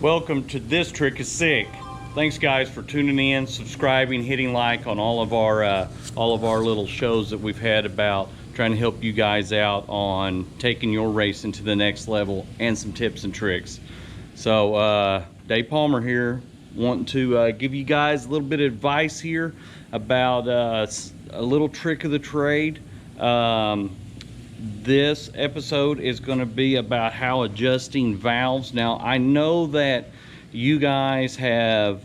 Welcome to This Trick is Sick. Thanks guys for tuning in, subscribing, hitting like on all of our little shows that we've had about trying to help you guys out on taking your race into the next level and some tips and tricks. So Dave Palmer here, wanting to give you guys a little bit of advice here about a little trick of the trade. This episode is going to be about how adjusting valves. Now I know that you guys have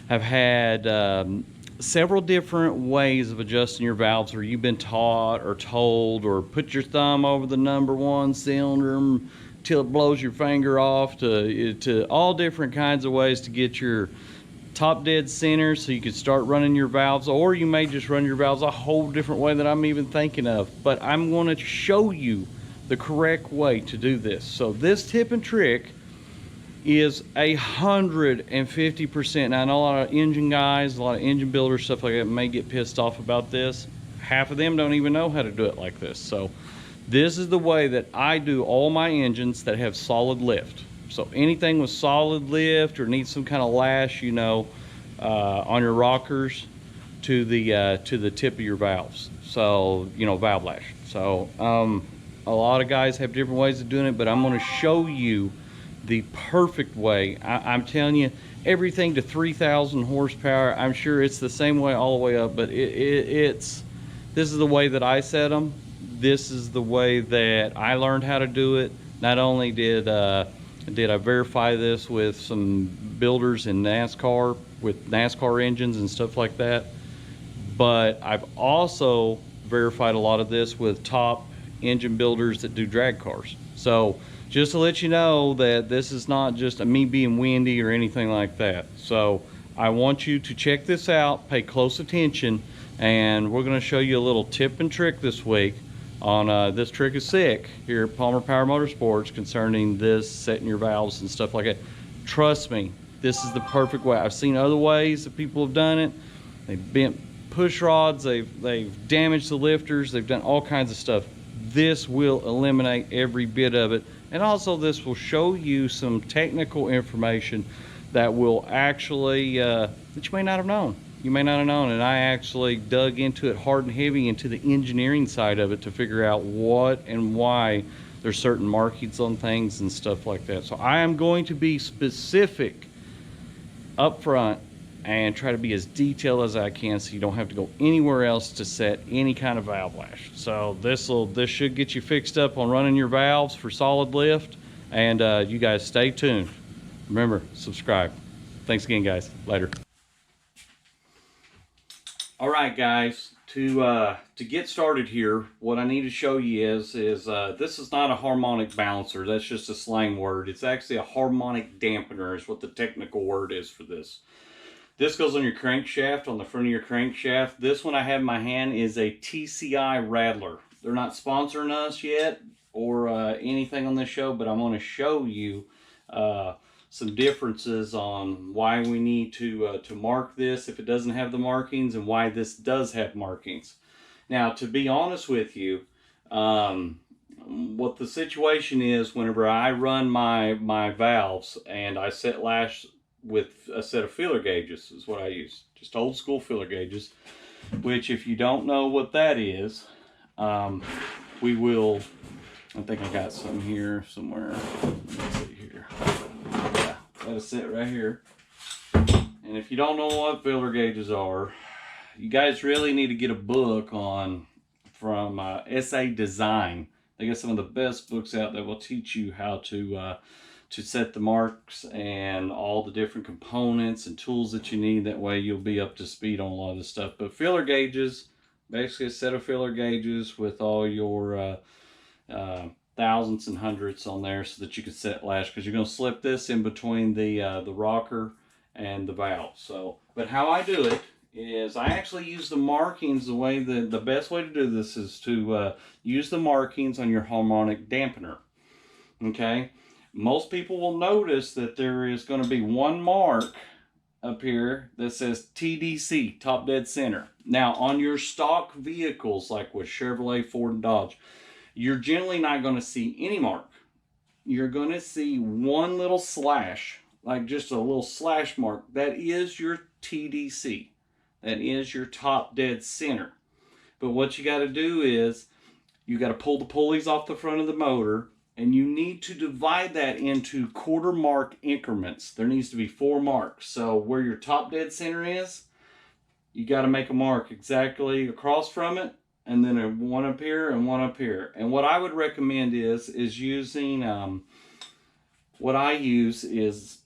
had several different ways of adjusting your valves, or you've been taught or told, or put your thumb over the number one cylinder till it blows your finger off, to all different kinds of ways to get your top dead center so you can start running your valves, or you may just run your valves a whole different way that I'm even thinking of. But I'm going to show you the correct way to do this. So this tip and trick is 150%. Now I know a lot of engine guys, a lot of engine builders, stuff like that may get pissed off about this. Half of them don't even know how to do it like this. So this is the way that I do all my engines that have solid lift. So anything with solid lift or needs some kind of lash, on your rockers to the tip of your valves. So, valve lash. So a lot of guys have different ways of doing it, but I'm going to show you the perfect way. I'm telling you, everything to 3,000 horsepower, I'm sure it's the same way all the way up, but this is the way that I set them. This is the way that I learned how to do it. Not only did I verify this with some builders in NASCAR with NASCAR engines and stuff like that, but I've also verified a lot of this with top engine builders that do drag cars. So just to let you know that this is not just me being windy or anything like that. So I want you to check this out, pay close attention, and we're going to show you a little tip and trick this week on This Trick is Sick here at Palmer Power Motorsports concerning this, setting your valves and stuff like that. Trust me, this is the perfect way. I've seen other ways that people have done it. They've bent push rods, they've damaged the lifters, they've done all kinds of stuff. This will eliminate every bit of it, and also this will show you some technical information that will actually that you may not have known. You may not have known, and I actually dug into it hard and heavy into the engineering side of it to figure out what and why there's certain markings on things and stuff like that. So I am going to be specific up front and try to be as detailed as I can so you don't have to go anywhere else to set any kind of valve lash. So this should get you fixed up on running your valves for solid lift, and you guys stay tuned. Remember, subscribe. Thanks again, guys. Later. All right, guys, to get started here, what I need to show you is this is not a harmonic balancer. That's just a slang word. It's actually a harmonic dampener is what the technical word is for this. This goes on your crankshaft, on the front of your crankshaft. This one I have in my hand is a TCI Rattler. They're not sponsoring us yet or anything on this show, but I'm going to show you some differences on why we need to mark this if it doesn't have the markings, and why this does have markings. Now, to be honest with you, what the situation is, whenever I run my valves and I set lash with a set of feeler gauges, is what I use. Just old school feeler gauges, which if you don't know what that is, we will, I think I got some here somewhere. Let's see here. Got to sit right here. And if you don't know what feeler gauges are, you guys really need to get a book from SA Design. They got some of the best books out that will teach you how to set the marks and all the different components and tools that you need. That way you'll be up to speed on a lot of this stuff. But feeler gauges, basically a set of feeler gauges with all your thousandths and hundredths on there so that you can set lash, because you're going to slip this in between the rocker and the valve. So, but how I do it is I actually use the markings. The best way to do this is to use the markings on your harmonic dampener. Okay, most people will notice that there is going to be one mark up here that says TDC, top dead center. Now on your stock vehicles like with Chevrolet, Ford, and Dodge, you're generally not going to see any mark. you're going to see one little slash, like just a little slash mark. That is your TDC. That is your top dead center. But what you got to do is you got to pull the pulleys off the front of the motor, and you need to divide that into quarter mark increments. There needs to be 4 marks. So where your top dead center is, you got to make a mark exactly across from it, and then one up here and one up here. And what I would recommend is using, what I use is,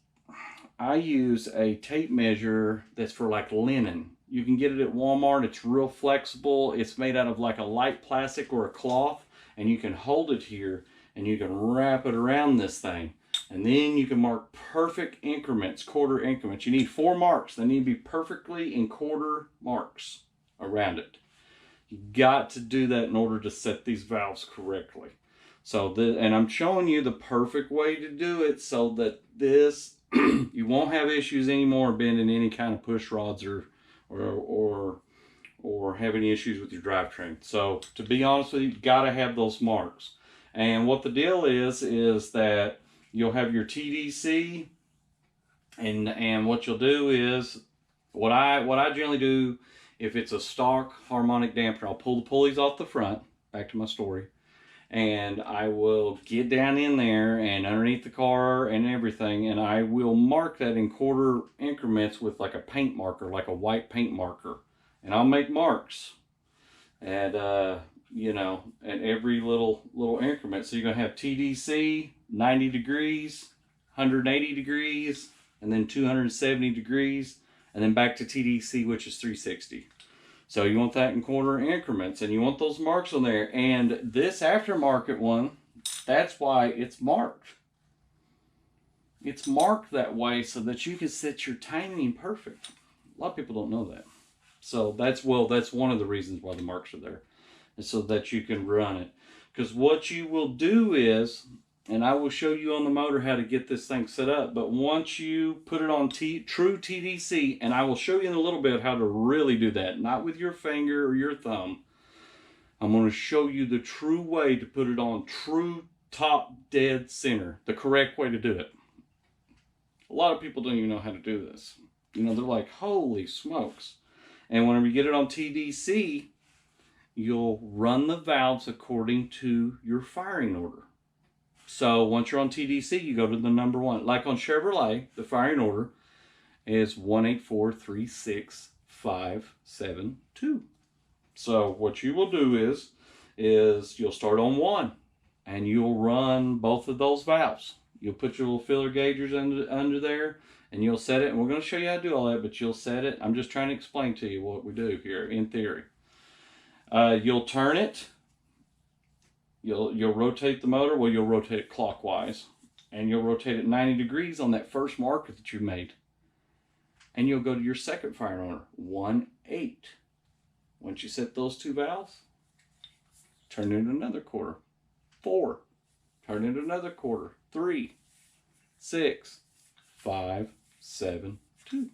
I use a tape measure that's for like linen. You can get it at Walmart. It's real flexible. It's made out of like a light plastic or a cloth, and you can hold it here and you can wrap it around this thing. And then you can mark perfect increments, quarter increments. You need 4 marks. They need to be perfectly in quarter marks around it. You got to do that in order to set these valves correctly. So, and I'm showing you the perfect way to do it so that this, you won't have issues anymore bending any kind of push rods or have any issues with your drivetrain. So, to be honest with you, you got to have those marks. And what the deal is that you'll have your TDC, and what you'll do is, what I generally do, if it's a stock harmonic dampener, I'll pull the pulleys off the front, back to my story, and I will get down in there and underneath the car and everything, and I will mark that in quarter increments with like a paint marker, like a white paint marker. And I'll make marks at, you know, at every little increment. So you're going to have TDC, 90 degrees, 180 degrees, and then 270 degrees, and then back to TDC, which is 360. So you want that in quarter increments, and you want those marks on there. And this aftermarket one, that's why it's marked. It's marked that way so that you can set your timing perfect. A lot of people don't know that. So that's one of the reasons why the marks are there, is so that you can run it. Because what you will do is, and I will show you on the motor how to get this thing set up, but once you put it on true TDC, and I will show you in a little bit how to really do that, not with your finger or your thumb. I'm going to show you the true way to put it on true top dead center, the correct way to do it. A lot of people don't even know how to do this. You know, they're like, holy smokes. And whenever you get it on TDC, you'll run the valves according to your firing order. So once you're on TDC, you go to the number 1. Like on Chevrolet, the firing order is 1843657 So what you will do is you'll start on 1, and you'll run both of those valves. You'll put your little filler gaugers under there, and you'll set it. And we're going to show you how to do all that, but you'll set it. I'm just trying to explain to you what we do here in theory. You'll turn it. You'll rotate the motor. Well, you'll rotate it clockwise, and you'll rotate it 90 degrees on that first marker that you made. And you'll go to your second firing order, 1-8. Once you set those 2 valves, turn it another quarter, 4. Turn it another quarter, 3, 6, 5, 7, 2.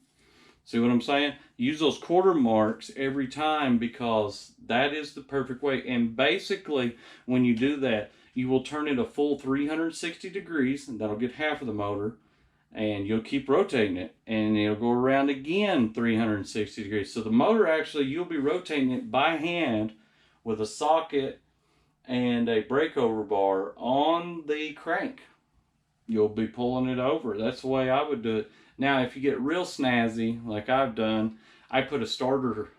See what I'm saying? Use those quarter marks every time, because that is the perfect way. And basically, when you do that, you will turn it a full 360 degrees, and that'll get half of the motor, and you'll keep rotating it, and it'll go around again 360 degrees. So the motor, actually, you'll be rotating it by hand with a socket and a breakover bar on the crank. You'll be pulling it over. That's the way I would do it. Now, if you get real snazzy, like I've done, I put a starter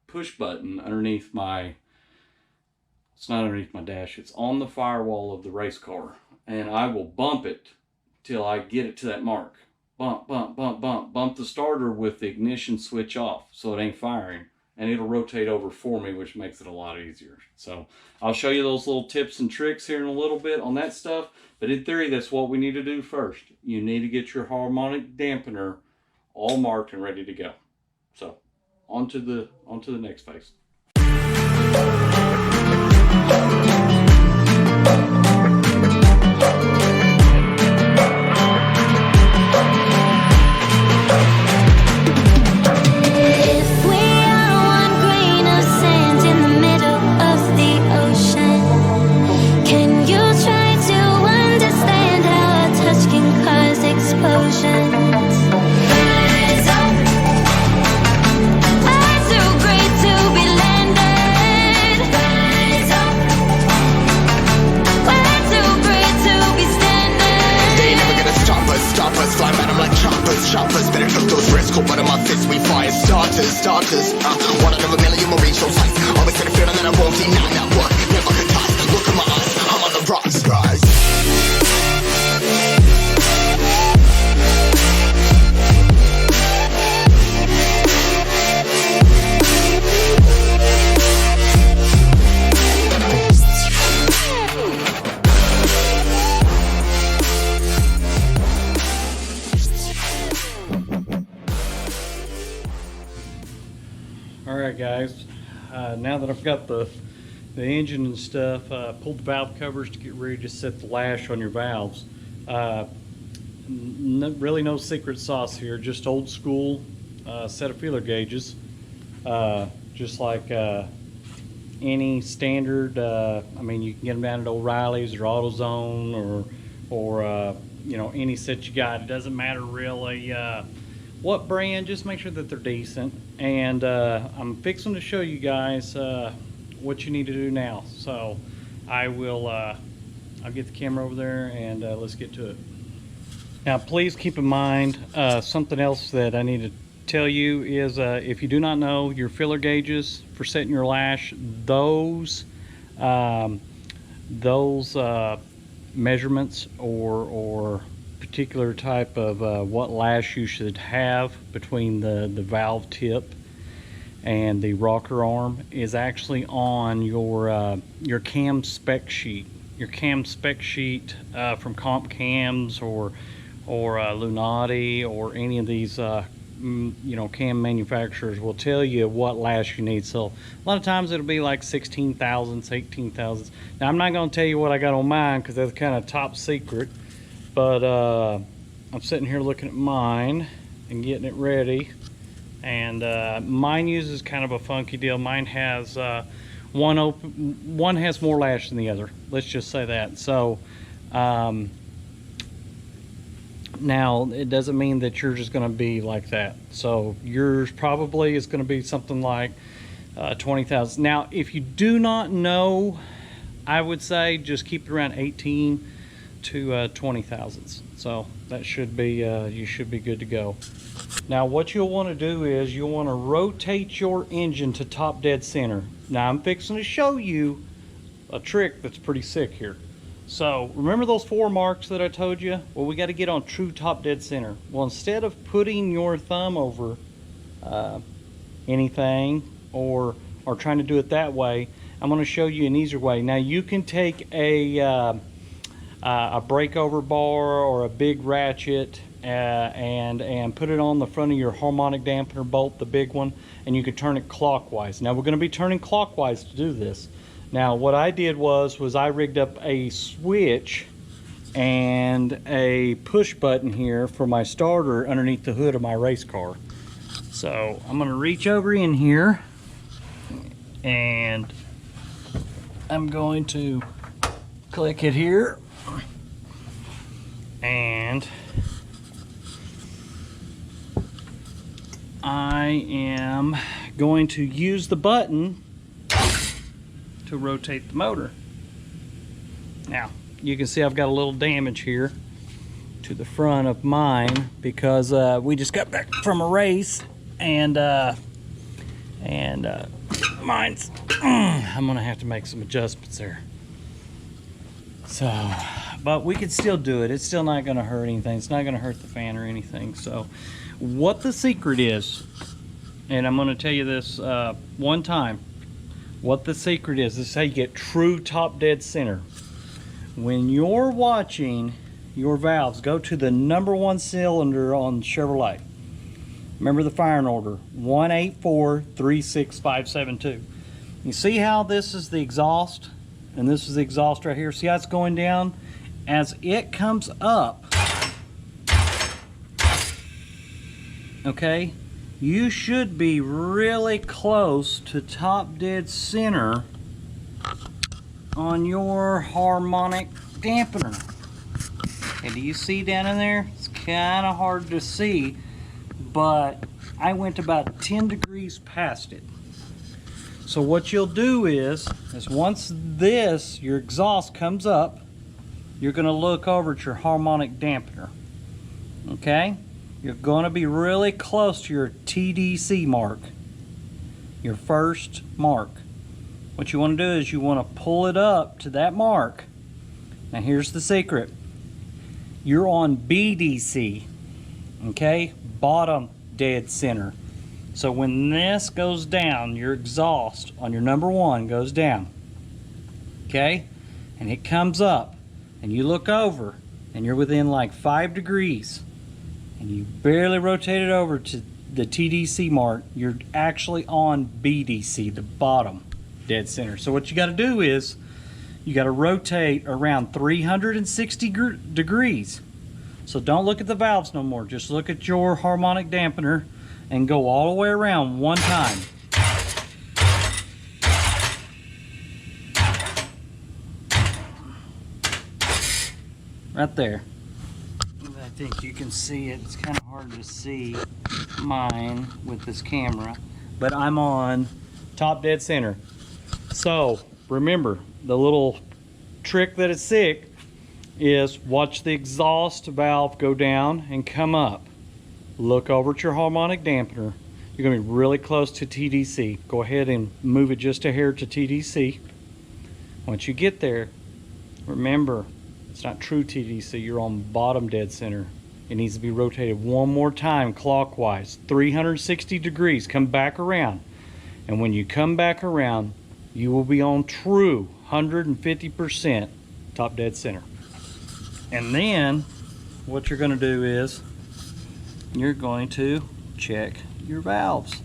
push button underneath my, it's not underneath my dash, it's on the firewall of the race car. And I will bump it till I get it to that mark. Bump, bump, bump, bump. Bump the starter with the ignition switch off so it ain't firing. And it'll rotate over for me, which makes it a lot easier. So I'll show you those little tips and tricks here in a little bit on that stuff. But in theory, that's what we need to do first. You need to get your harmonic dampener all marked and ready to go. So on to the next phase. Can you try to understand starters, starters. One out of a million will reach those heights. Always had a feeling that I won't deny that one. Never could toss. Look at my eyes, I'm on the rocks, rise. Alright guys, now that I've got the engine and stuff, pulled the valve covers to get ready to set the lash on your valves. Really no secret sauce here, just old school set of feeler gauges, just like any standard. I mean, you can get them down at O'Reilly's or AutoZone or you know, any set you got. It doesn't matter really what brand, just make sure that they're decent. And I'm fixing to show you guys what you need to do now. So I will I'll get the camera over there and let's get to it. Now please keep in mind something else that I need to tell you is if you do not know your filler gauges for setting your lash, those measurements or particular type of what lash you should have between the valve tip and the rocker arm is actually on your cam spec sheet. Your cam spec sheet from Comp Cams or Lunati or any of these you know, cam manufacturers will tell you what lash you need. So a lot of times it'll be like 16 thousandths, 18 thousandths. Now I'm not going to tell you what I got on mine because that's kind of top secret, but I'm sitting here looking at mine and getting it ready, and mine uses kind of a funky deal. Mine has one has more lash than the other, let's just say that. So now it doesn't mean that yours is going to be like that. So yours probably is going to be something like 20,000. Now if you do not know, I would say just keep it around 18 to 20 thousandths. So that should be you should be good to go. Now what you'll want to do is you'll want to rotate your engine to top dead center. Now I'm fixing to show you a trick that's pretty sick here. So remember those 4 marks that I told you? Well, we got to get on true top dead center. Well, instead of putting your thumb over anything or trying to do it that way, I'm going to show you an easier way. Now you can take a breakover bar or a big ratchet and put it on the front of your harmonic dampener bolt, the big one, and you can turn it clockwise. Now we're going to be turning clockwise to do this. Now what I did was I rigged up a switch and a push button here for my starter underneath the hood of my race car. So I'm going to reach over in here and I'm going to click it here, and I am going to use the button to rotate the motor. Now you can see I've got a little damage here to the front of mine because we just got back from a race and mine's I'm gonna have to make some adjustments there. So but we could still do it. It's still not gonna hurt anything. It's not gonna hurt the fan or anything. So what the secret is, and I'm gonna tell you this one time, what the secret is how you get true top dead center. When you're watching your valves, go to the #1 cylinder on Chevrolet. Remember the firing order, 184-36572. You see how this is the exhaust and this is the exhaust right here? See how it's going down? As it comes up, okay, you should be really close to top dead center on your harmonic dampener. And do you see down in there? It's kind of hard to see, but I went about 10 degrees past it. So what you'll do is once your exhaust comes up, you're going to look over at your harmonic dampener. Okay? you're going to be really close to your TDC mark, your first mark. What you want to do is you want to pull it up to that mark. Now here's the secret. You're on BDC, okay? Bottom dead center. So when this goes down, your exhaust on your number one goes down, okay? And it comes up, and you look over, and you're within like 5 degrees, and you barely rotate it over to the TDC mark, you're actually on BDC, the bottom dead center. So what you got to do is you got to rotate around 360 degrees. So don't look at the valves no more. Just look at your harmonic dampener and go all the way around one time. Right there. I think you can see it. It's kind of hard to see mine with this camera, but I'm on Top dead center. So remember, the little trick that is sick is watch the exhaust valve go down and come up. Look over at your harmonic dampener. You're going to be really close to TDC. Go ahead and move it just a hair to TDC. Once you get there, remember, it's not true TDC. You're on bottom dead center. It needs to be rotated one more time clockwise, 360 degrees. Come back around. And when you come back around, you will be on true 150% top dead center. And then what you're going to do is you're going to check your valves.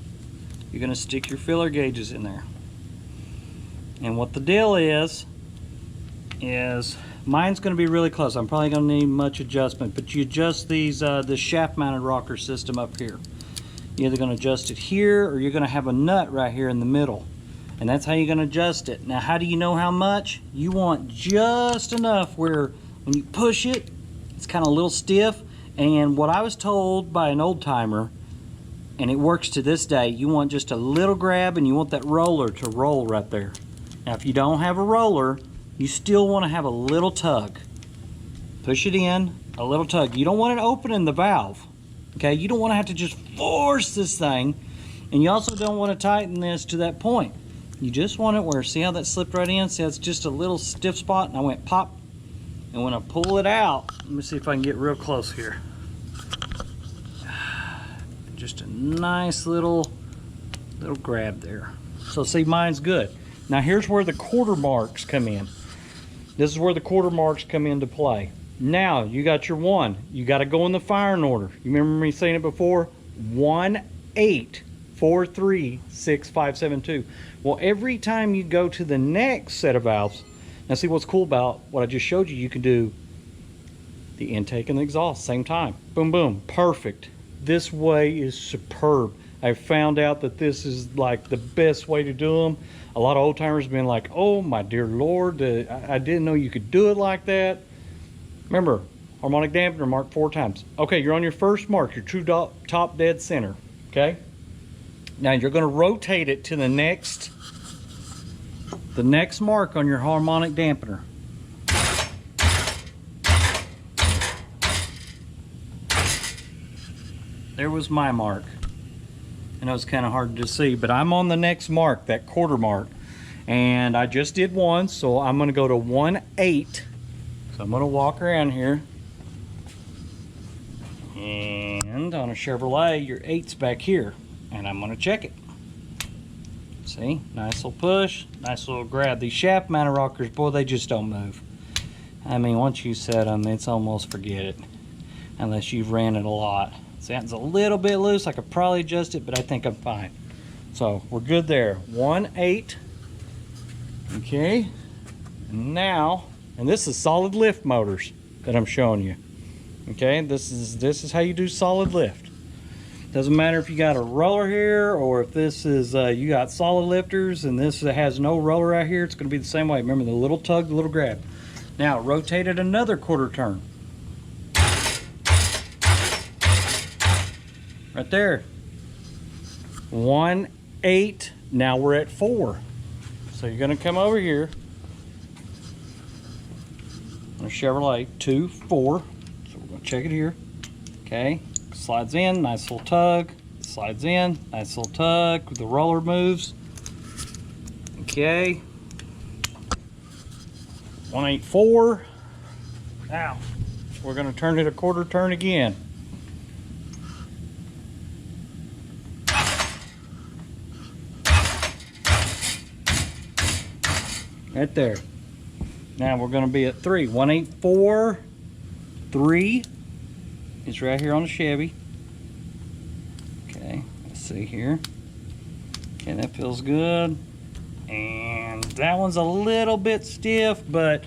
You're going to stick your filler gauges in there. And what the deal is mine's going to be really close. I'm probably going to need much adjustment, but you adjust these this shaft mounted rocker system up here. You're either going to adjust it here, or you're going to have a nut right here in the middle, and that's how you're going to adjust it. Now how do you know how much? You want just enough where when you push it, it's kind of a little stiff. And what I was told by an old timer, and it works to this day, you want just a little grab, and you want that roller to roll right there. Now if you don't have a roller, you still want to have a little tug. Push it in, a little tug. You don't want it opening the valve, okay? You don't want to have to just force this thing, and you also don't want to tighten this to that point. You just want it where, see how that slipped right in? See, that's just a little stiff spot, and I went pop. And when I pull it out, let me see if I can get real close here. Just a nice little grab there. So see, mine's good. Now here's where the quarter marks come in. This is where the quarter marks come into play. Now you got your one. You got to go in the firing order. You remember me saying it before? 1, 8, 4, 3, 6, 5, 7, 2. Well, every time you go to the next set of valves, now see what's cool about what I just showed you, you can do the intake and the exhaust same time. Boom, boom, perfect. This way is superb. I found out that this is like the best way to do them. A lot of old timers have been like, oh my dear Lord, I didn't know you could do it like that. Remember, harmonic dampener mark 4 times. Okay, you're on your first mark, your true top dead center, okay? Now you're gonna rotate it to the next mark on your harmonic dampener. There was my mark. I know it's kind of hard to see, but I'm on the next mark, that quarter mark. And I just did one, so I'm gonna go to 1, 8. So I'm gonna walk around here. And on a Chevrolet, your 8's back here. And I'm gonna check it. See, nice little push, nice little grab. These shaft mounted rockers, boy, they just don't move. I mean, once you set them, it's almost forget it, unless you've ran it a lot. See, that's a little bit loose. I could probably adjust it, but I think I'm fine. So we're good there. 1, 8. Okay. Now, and this is solid lift motors that I'm showing you. Okay, this is how you do solid lift. Doesn't matter if you got a roller here or if this is you got solid lifters and this has no roller right here. It's going to be the same way. Remember the little tug, the little grab. Now rotate it another quarter turn. Right there. 1, 8. Now we're at 4. So you're going to come over here on a Chevrolet 2, 4. So we're going to check it here. Okay. Slides in, nice little tug. Slides in, nice little tug. The roller moves. Okay. 184. Now, we're going to turn it a quarter turn again. Right there. Now we're going to be at 3. 184, 3 is right here on the Chevy. Okay, let's see here. Okay, that feels good. And that one's a little bit stiff, but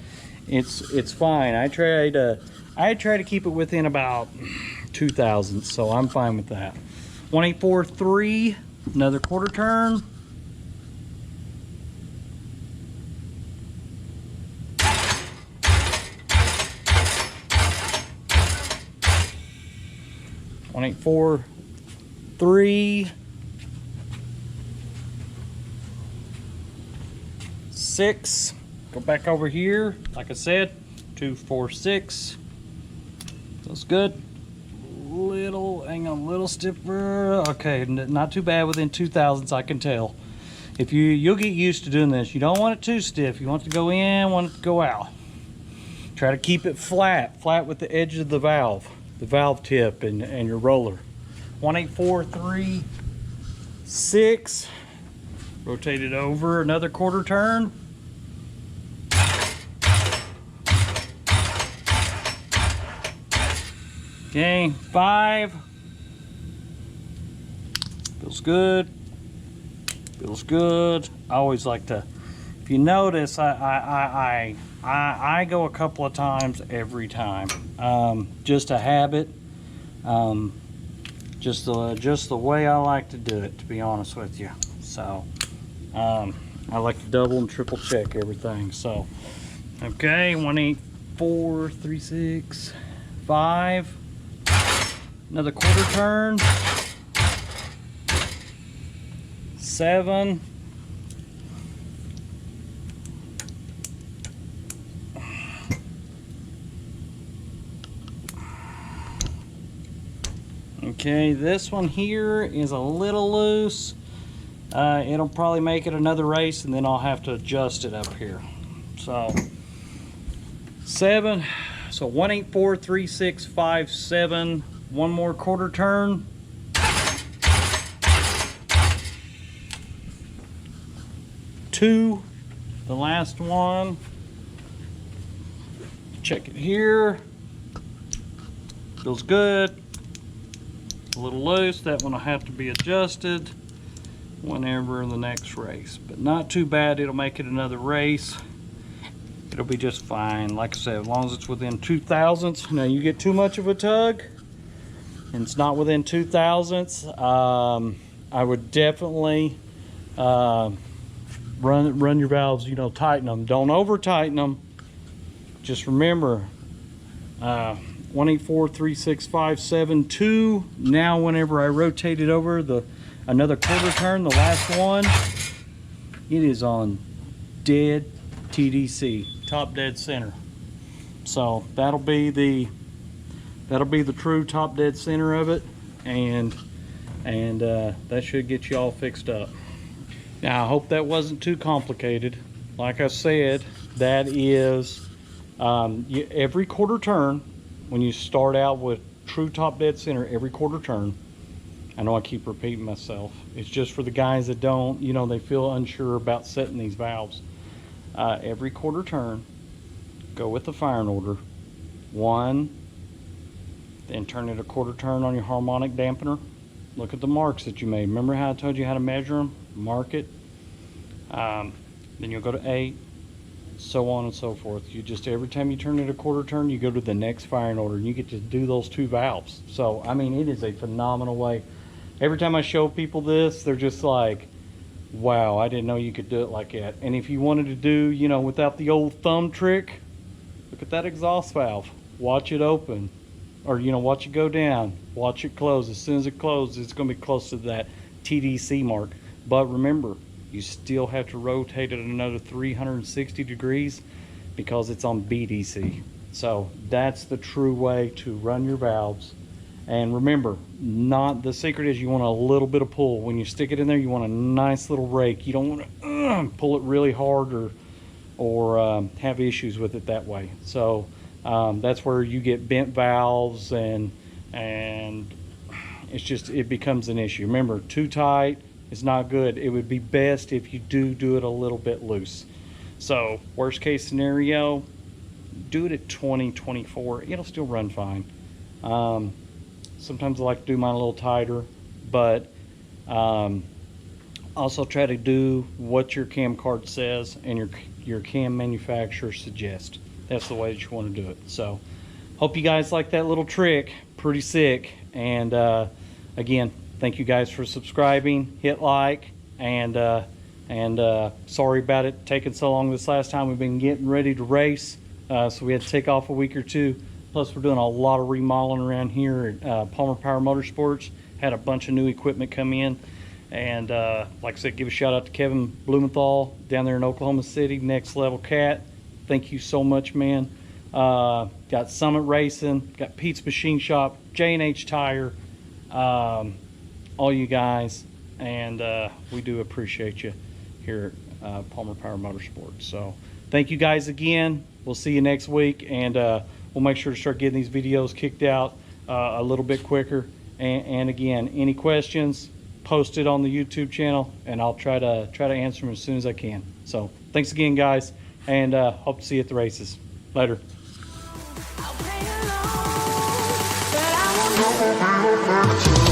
it's fine. I try to keep it within about 2 thousandths, so I'm fine with that. 184, 3, another quarter turn. One 184, 3, 6. Go back over here. Like I said, 2, 4, 6. That's good. Hang on, a little stiffer. Okay, not too bad within 2 thousandths, I can tell. If you'll get used to doing this. You don't want it too stiff. You want it to go in, want it to go out. Try to keep it flat with the edge of the valve tip and your roller. 184, 3, 6. Rotate it over another quarter turn. Okay, 5. Feels good. Feels good. I always like to, if you notice, I go a couple of times every time. Just a habit. Just the way I like to do it, to be honest with you. So I like to double and triple check everything. So okay, 184, 3, 6, 5. Another quarter turn. 7. Okay, this one here is a little loose. It'll probably make it another race, and then I'll have to adjust it up here. So 7. So 184, 3, 6, 5, 7. One more quarter turn. Two, the last one. Check it here. Feels good. A little loose. That one will have to be adjusted whenever in the next race, but not too bad. It'll make it another race. It'll be just fine. Like I said, as long as it's within 2 thousandths. Now you get too much of a tug and it's not within 2 thousandths, I would definitely run your valves, tighten them. Don't over tighten them. Just remember, 184, 3, 6, 5, 7, 2. Now whenever I rotate it over another quarter turn, the last one, it is on dead TDC, top dead center. So that'll be the true top dead center of it, and that should get you all fixed up. Now I hope that wasn't too complicated. Like I said, that is every quarter turn. When you start out with true top dead center, every quarter turn, I know I keep repeating myself, it's just for the guys that don't, they feel unsure about setting these valves. Every quarter turn, go with the firing order. 1, then turn it a quarter turn on your harmonic dampener. Look at the marks that you made. Remember how I told you how to measure them? Mark it. Then you'll go to 8, so on and so forth. You just, every time you turn it a quarter turn, you go to the next firing order, and you get to do those 2 valves. So I mean, it is a phenomenal way. Every time I show people this, they're just like, wow, I didn't know you could do it like that. And if you wanted to do, without the old thumb trick, look at that exhaust valve. Watch it open, or watch it go down, watch it close. As soon as it closes, it's going to be close to that TDC mark. But remember, you still have to rotate it another 360 degrees because it's on BDC. So that's the true way to run your valves And remember, not the secret is you want a little bit of pull. When you stick it in there, you want a nice little rake. You don't want to pull it really hard or have issues with it that way. So that's where you get bent valves and it becomes an issue. Remember, too tight is not good. It would be best if you do it a little bit loose. So worst case scenario, do it at 20, 24. It'll still run fine. Sometimes I like to do mine a little tighter, but also try to do what your cam card says and your cam manufacturer suggests. That's the way that you want to do it. So hope you guys like that little trick. Pretty sick. And again, thank you guys for subscribing. Hit like, and sorry about it taking so long this last time. We've been getting ready to race, so we had to take off a week or two. Plus, we're doing a lot of remodeling around here at Palmer Power Motorsports. Had a bunch of new equipment come in. And like I said, give a shout out to Kevin Blumenthal down there in Oklahoma City, Next Level Cat. Thank you so much, man. Got Summit Racing, got Pete's Machine Shop, J&H Tire, all you guys. And we do appreciate you here at Palmer Power Motorsports. So thank you guys again. We'll see you next week. And we'll make sure to start getting these videos kicked out a little bit quicker. And again, any questions, post it on the YouTube channel, and I'll try to answer them as soon as I can. So thanks again, guys, and hope to see you at the races. Later. I'll play along, but I won't